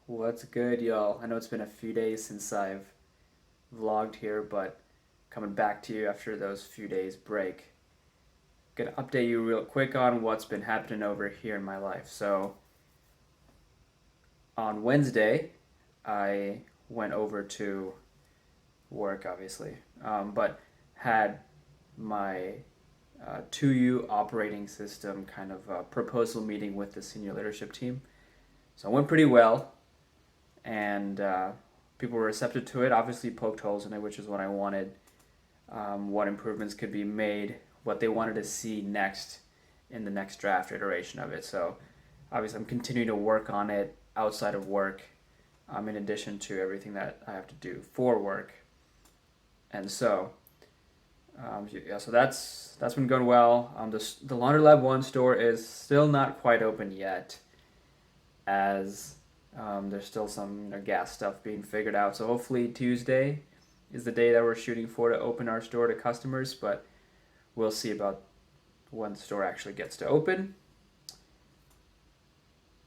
What's good, y'all? I know it's been a few days since I've vlogged here, but coming back to you after those few days break. Gonna update you real quick on what's been happening over here in my life. So, on Wednesday, I went over to work, obviously, but had my 2U operating system kind of proposal meeting with the senior leadership team. So, it went pretty well. And people were receptive to it. Obviously, poked holes in it, which is what I wanted. What improvements could be made, what they wanted to see next in the next draft iteration of it. So, obviously, I'm continuing to work on it outside of work, in addition to everything that I have to do for work. And so, so that's been going well. The Laundry Lab One store is still not quite open yet, as there's still some gas stuff being figured out. So hopefully Tuesday is the day that we're shooting for to open our store to customers, but we'll see about when the store actually gets to open.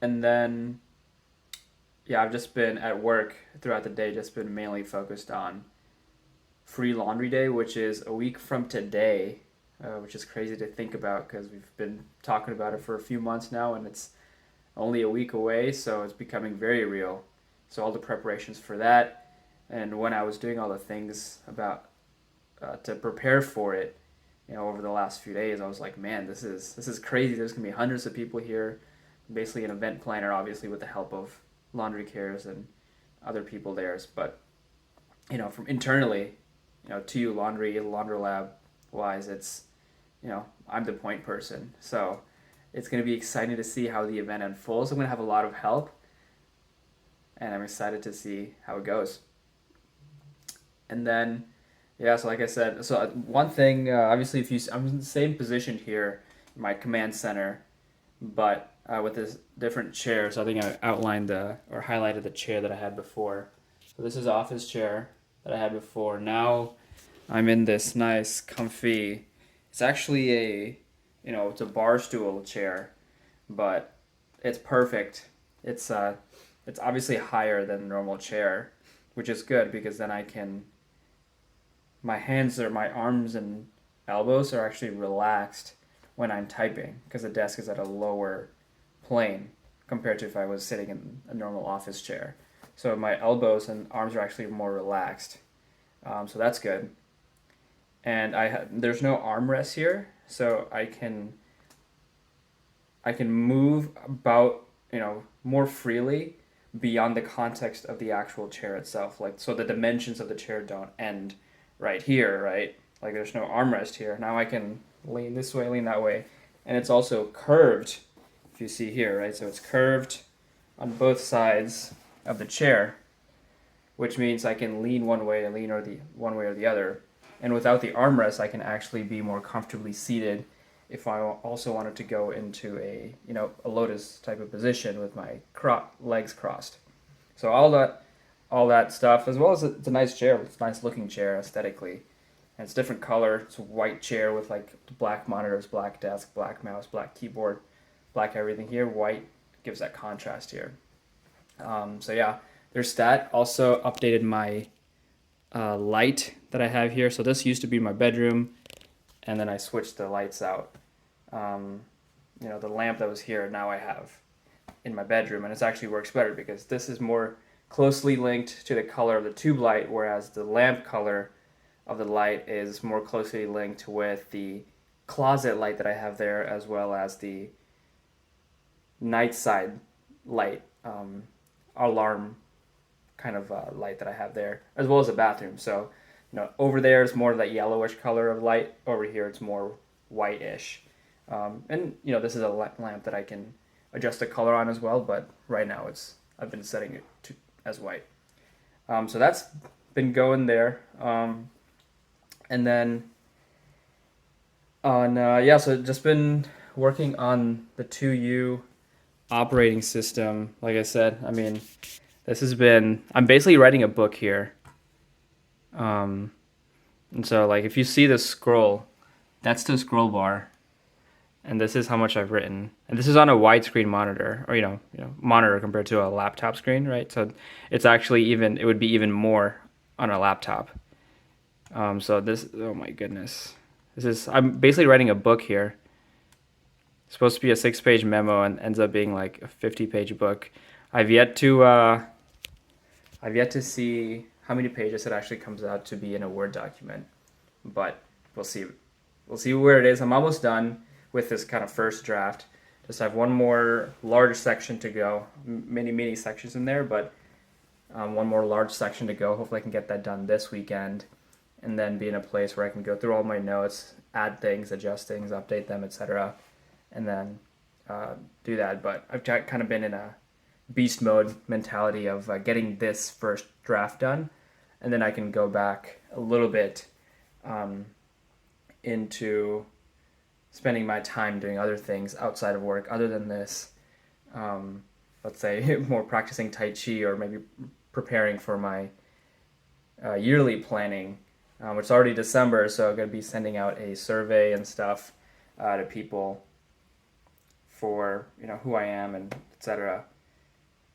And then, yeah, I've just been at work throughout the day, just been mainly focused on free laundry day, which is a week from today, which is crazy to think about because we've been talking about it for a few months now, and it's only a week away, so it's becoming very real. So all the preparations for that, and when I was doing all the things about to prepare for it, over the last few days, I was like, man, this is crazy. There's gonna be hundreds of people here, basically an event planner, obviously with the help of Laundry Cares and other people there. But from internally, to you, Laundry Lab wise, it's I'm the point person, so it's going to be exciting to see how the event unfolds. I'm going to have a lot of help, and I'm excited to see how it goes. And then, yeah, so like I said, so one thing, obviously, I'm in the same position here, in my command center, but with this different chair. So I think I outlined or highlighted the chair that I had before. So this is office chair that I had before. Now I'm in this nice, comfy. It's actually it's a bar stool chair, but it's perfect. It's obviously higher than a normal chair, which is good because then my arms and elbows are actually relaxed when I'm typing because the desk is at a lower plane compared to if I was sitting in a normal office chair. So my elbows and arms are actually more relaxed. So that's good. And there's no armrest here, so I can move about more freely beyond the context of the actual chair itself. Like, so the dimensions of the chair don't end right here, right? Like, there's no armrest here. Now I can lean this way, lean that way, and it's also curved. If you see here, right? So it's curved on both sides of the chair, which means I can lean one way and one way or the other. And without the armrest, I can actually be more comfortably seated if I also wanted to go into a lotus type of position with my legs crossed. So all that stuff, as well as it's a nice chair. It's a nice looking chair aesthetically, and it's different color. It's a white chair with like black monitors, black desk, black mouse, black keyboard, black everything here. White gives that contrast here. So yeah, there's that. Also updated my light that I have here. So this used to be my bedroom, and then I switched the lights out. The lamp that was here now I have in my bedroom, and it actually works better because this is more closely linked to the color of the tube light, whereas the lamp color of the light is more closely linked with the closet light that I have there, as well as the night side light, alarm kind of light that I have there, as well as a bathroom. So, over there is more of that yellowish color of light. Over here, it's more whitish. And this is a lamp that I can adjust the color on as well. But right now, I've been setting it as white. So that's been going there. And then so just been working on the 2U operating system. Like I said, I mean, I'm basically writing a book here. And so, like, if you see the scroll, that's the scroll bar. and this is how much I've written. And this is on a widescreen monitor, or monitor compared to a laptop screen, right? So it's actually even it would be even more on a laptop. So this, oh my goodness, I'm basically writing a book here. It's supposed to be a 6-page memo and ends up being like a 50-page book. I've yet to see how many pages it actually comes out to be in a Word document, but we'll see. We'll see where it is. I'm almost done with this kind of first draft. Just have one more large section to go. Many sections in there, but one more large section to go. Hopefully I can get that done this weekend, and then be in a place where I can go through all my notes, add things, adjust things, update them, etc., and then do that. But I've kind of been in a beast mode mentality of getting this first draft done, and then I can go back a little bit into spending my time doing other things outside of work other than this. Let's say more practicing Tai Chi, or maybe preparing for my yearly planning, which is already December, so I'm going to be sending out a survey and stuff to people for who I am and etc.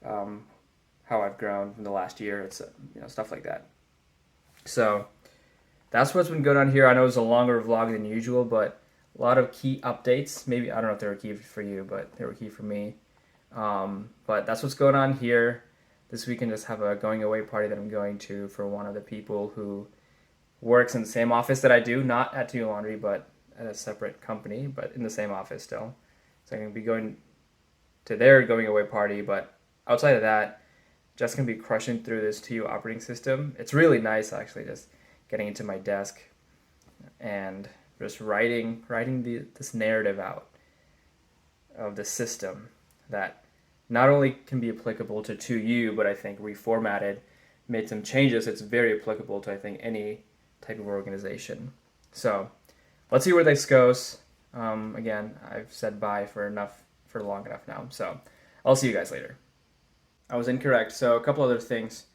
How I've grown in the last year, it's stuff like that. So that's what's been going on here. I know it's a longer vlog than usual, but a lot of key updates. Maybe, I don't know if they were key for you, but they were key for me. But that's what's going on here. This weekend just have a going away party that I'm going to for one of the people who works in the same office that I do, not at Do Laundry, but at a separate company, but in the same office still. So I'm going to be going to their going away party, but outside of that, just going to be crushing through this TU operating system. It's really nice, actually, just getting into my desk and just writing this narrative out of the system that not only can be applicable to 2U, but I think reformatted, made some changes. It's very applicable to, I think, any type of organization. So let's see where this goes. Again, I've said bye for long enough now. So I'll see you guys later. I was incorrect. So a couple other things.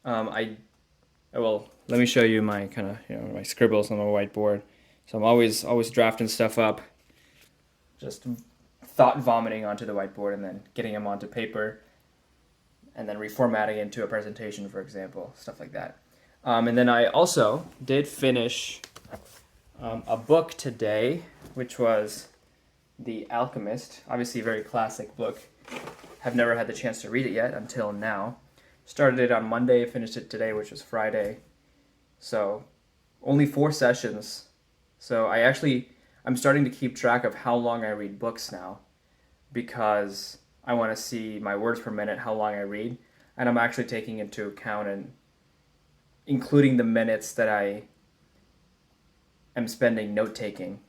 Well, let me show you my kind of my scribbles on the whiteboard. So I'm always drafting stuff up, just thought vomiting onto the whiteboard and then getting them onto paper, and then reformatting into a presentation, for example, stuff like that. And then I also did finish a book today, which was The Alchemist. Obviously a very classic book. Have never had the chance to read it yet until now. Started it on Monday, finished it today, which was Friday. So only 4 sessions. So I'm starting to keep track of how long I read books now, because I want to see my words per minute, how long I read. And I'm actually taking into account and including the minutes that I am spending note-taking,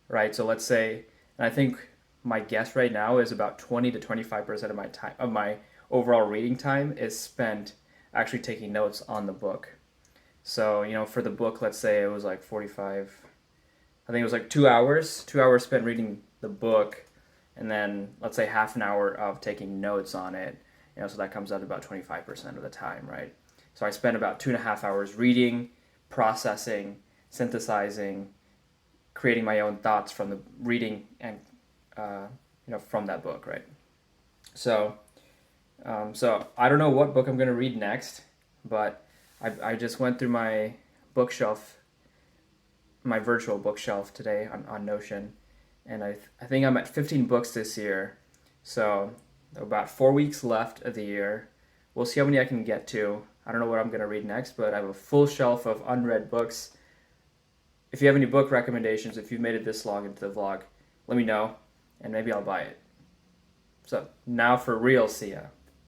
right? So let's say, and I think my guess right now is about 20 to 25% of my time, of my overall reading time, is spent actually taking notes on the book. So, for the book, let's say it was like 45, I think it was like 2 hours, 2 hours spent reading the book, and then let's say half an hour of taking notes on it, so that comes out to about 25% of the time, right? So I spent about 2.5 hours reading, processing, synthesizing, creating my own thoughts from the reading and, from that book, right? So I don't know what book I'm going to read next, but I just went through my bookshelf, my virtual bookshelf today on Notion, and I think I'm at 15 books this year, so about 4 weeks left of the year. We'll see how many I can get to. I don't know what I'm going to read next, but I have a full shelf of unread books. If you have any book recommendations, if you've made it this long into the vlog, let me know, and maybe I'll buy it. So now for real, see ya.